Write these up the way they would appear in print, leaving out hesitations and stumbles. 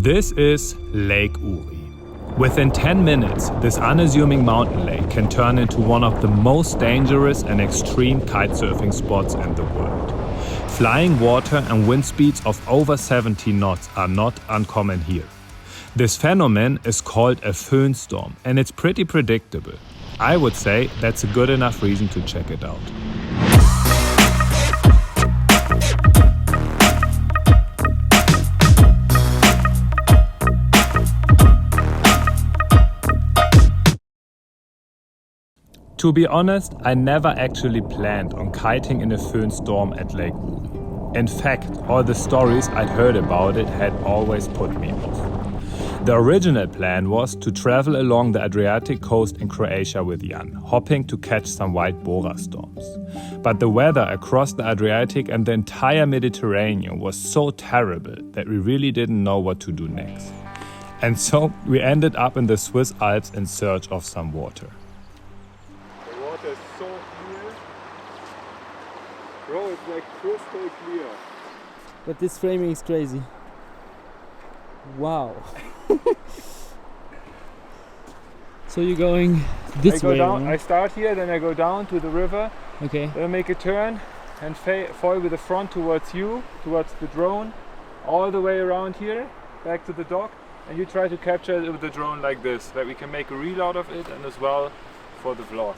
This is Lake Uri. Within 10 minutes, this unassuming mountain lake can turn into one of the most dangerous and extreme kitesurfing spots in the world. Flying water and wind speeds of over 70 knots are not uncommon here. This phenomenon is called a Foehn storm, and it's pretty predictable. I would say that's a good enough reason to check it out. To be honest, I never actually planned on kiting in a Foehn storm at Lake Uri. In fact, all the stories I'd heard about it had always put me off. The original plan was to travel along the Adriatic coast in Croatia with Jan, hoping to catch some white bora storms. But the weather across the Adriatic and the entire Mediterranean was so terrible that we really didn't know what to do next. And so we ended up in the Swiss Alps in search of some water. It's so clear. Bro, it's like crystal clear. But this framing is crazy. Wow. So you're going this way? Down, I start here, then I go down to the river. Okay. Then I make a turn and foil with the front towards you, towards the drone, all the way around here, back to the dock. And you try to capture it with the drone like this, that we can make a reel out of it and as well for the vlog.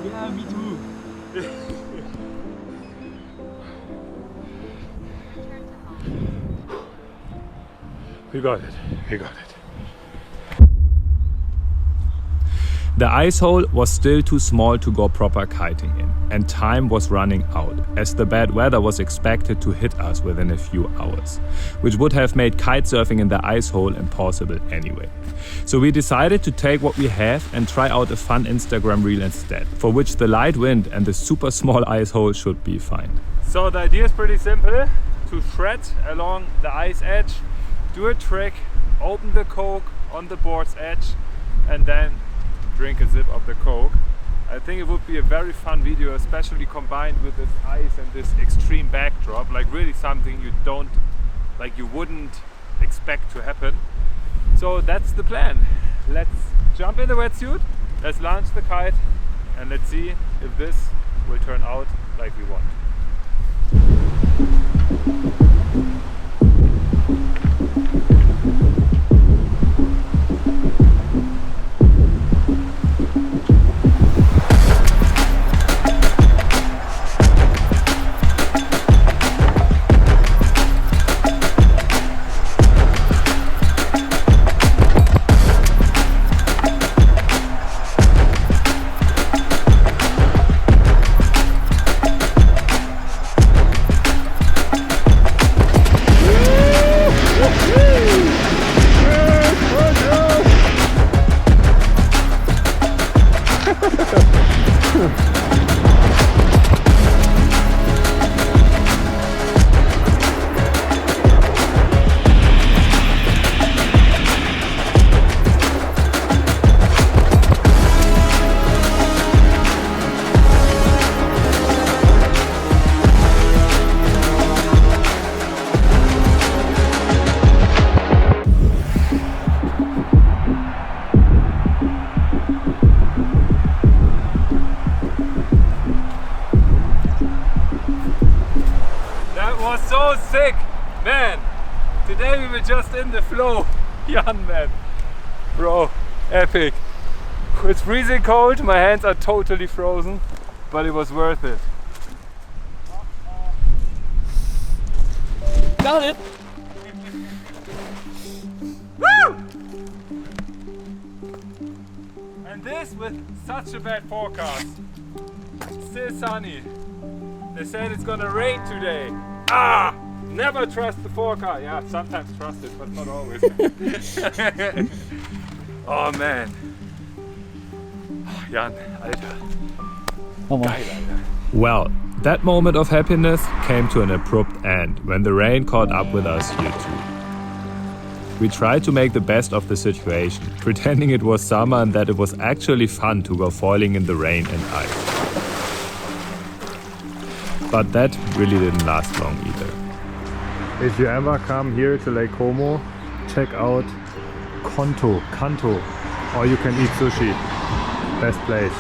Yeah, me too. We got it. The ice hole was still too small to go proper kiting in, and time was running out, as the bad weather was expected to hit us within a few hours, which would have made kitesurfing in the ice hole impossible anyway. So we decided to take what we have and try out a fun Instagram reel instead, for which the light wind and the super small ice hole should be fine. So the idea is pretty simple: to thread along the ice edge, do a trick, open the Coke on the board's edge, and then drink a sip of the Coke. I think it would be a very fun video, especially combined with this ice and this extreme backdrop, like really something you wouldn't expect to happen. So that's the plan. Let's jump in the wetsuit, let's launch the kite, and let's see if this will turn out like we want. so sick, man. Today we were just in the flow, Jan, man. Bro, epic. It's freezing cold, my hands are totally frozen, but it was worth it. Got it! Woo! And this with such a bad forecast. Still sunny. They said it's gonna rain today. Ah! Never trust the forecast. Yeah, sometimes trust it, but not always. Oh man. Oh, Jan, Alter. Oh, Geil, Alter. Well, that moment of happiness came to an abrupt end when the rain caught up with us here too. We tried to make the best of the situation, pretending it was summer and that it was actually fun to go foiling in the rain and ice. But that really didn't last long either. If you ever come here to Lake Como, check out Kanto, or you can eat sushi. Best place.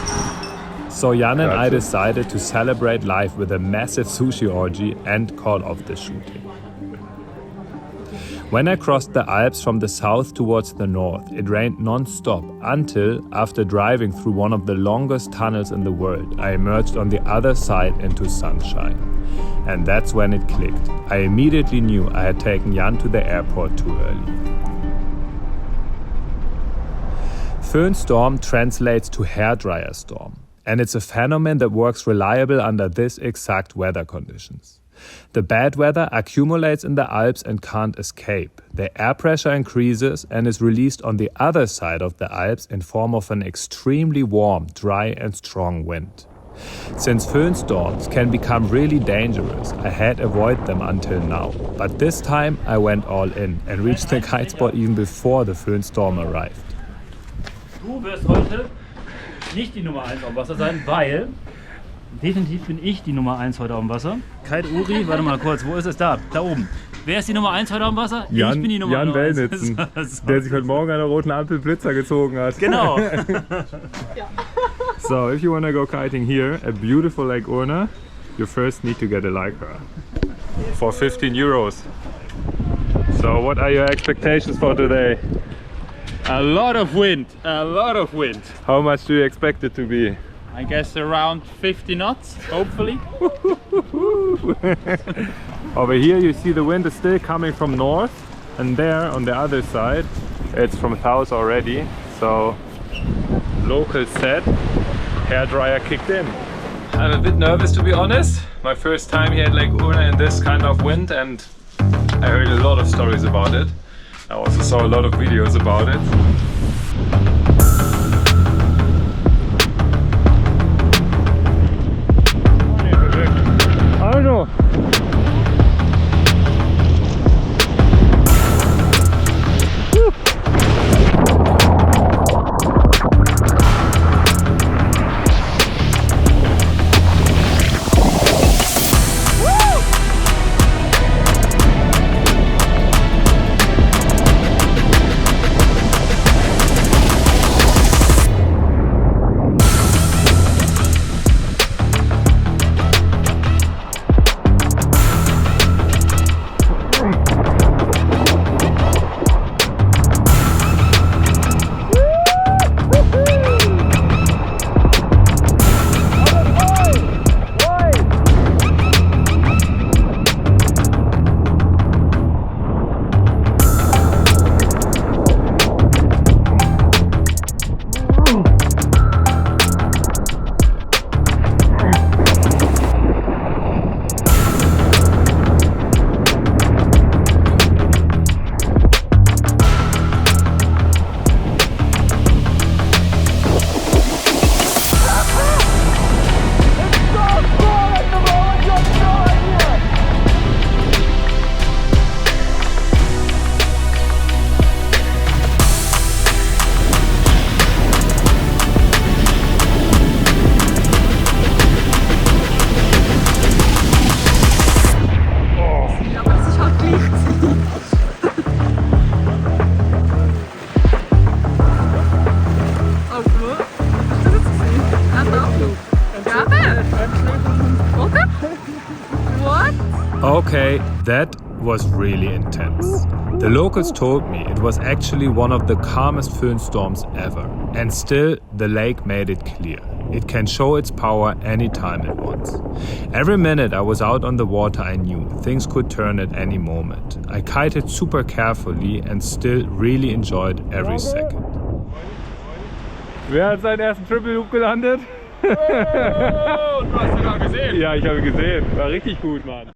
So Jan and I Grazie. decided to celebrate life with a massive sushi orgy and call off the shooting. When I crossed the Alps from the south towards the north, it rained non-stop until, after driving through one of the longest tunnels in the world, I emerged on the other side into sunshine. And that's when it clicked. I immediately knew I had taken Jan to the airport too early. Foehn storm translates to hairdryer storm, and it's a phenomenon that works reliable under this exact weather conditions. The bad weather accumulates in the Alps and can't escape. The air pressure increases and is released on the other side of the Alps in form of an extremely warm, dry and strong wind. Since Foehn storms can become really dangerous, I had avoided them until now. But this time I went all in and reached the kite spot even before the Foehn storm arrived. Du wirst heute nicht die Nummer 1 auf dem Wasser sein, weil definitiv bin ich die Nummer 1 heute auf dem Wasser. Lake Uri, warte mal kurz, wo ist es da? Da oben. Wer ist die Nummer 1 heute auf dem Wasser? Ich bin die Nummer 1. Jan Wellnitzen, der sich heute Morgen an der roten Ampel Blitzer gezogen hat. Genau. So, if you want to go kiting here at beautiful Lake Uri, you first need to get a Lycra for 15 euros. So, what are your expectations for today? A lot of wind, a lot of wind. How much do you expect it to be? I guess around 50 knots, hopefully. Over here you see the wind is still coming from north, and there on the other side it's from south already. So locals said hairdryer kicked in. I'm a bit nervous, to be honest. My first time here at Lake Uri in this kind of wind, and I heard a lot of stories about it. I also saw a lot of videos about it. I don't know. Okay, that was really intense. The locals told me it was actually one of the calmest Foehn storms ever, and still the lake made it clear. It can show its power anytime it wants. Every minute I was out on the water I knew things could turn at any moment. I kited super carefully and still really enjoyed every second. Wer hat seinen ersten Triple Loop gelandet? Oh, du hast ihn auch gesehen. Ja, ich habe gesehen. War richtig gut, Mann.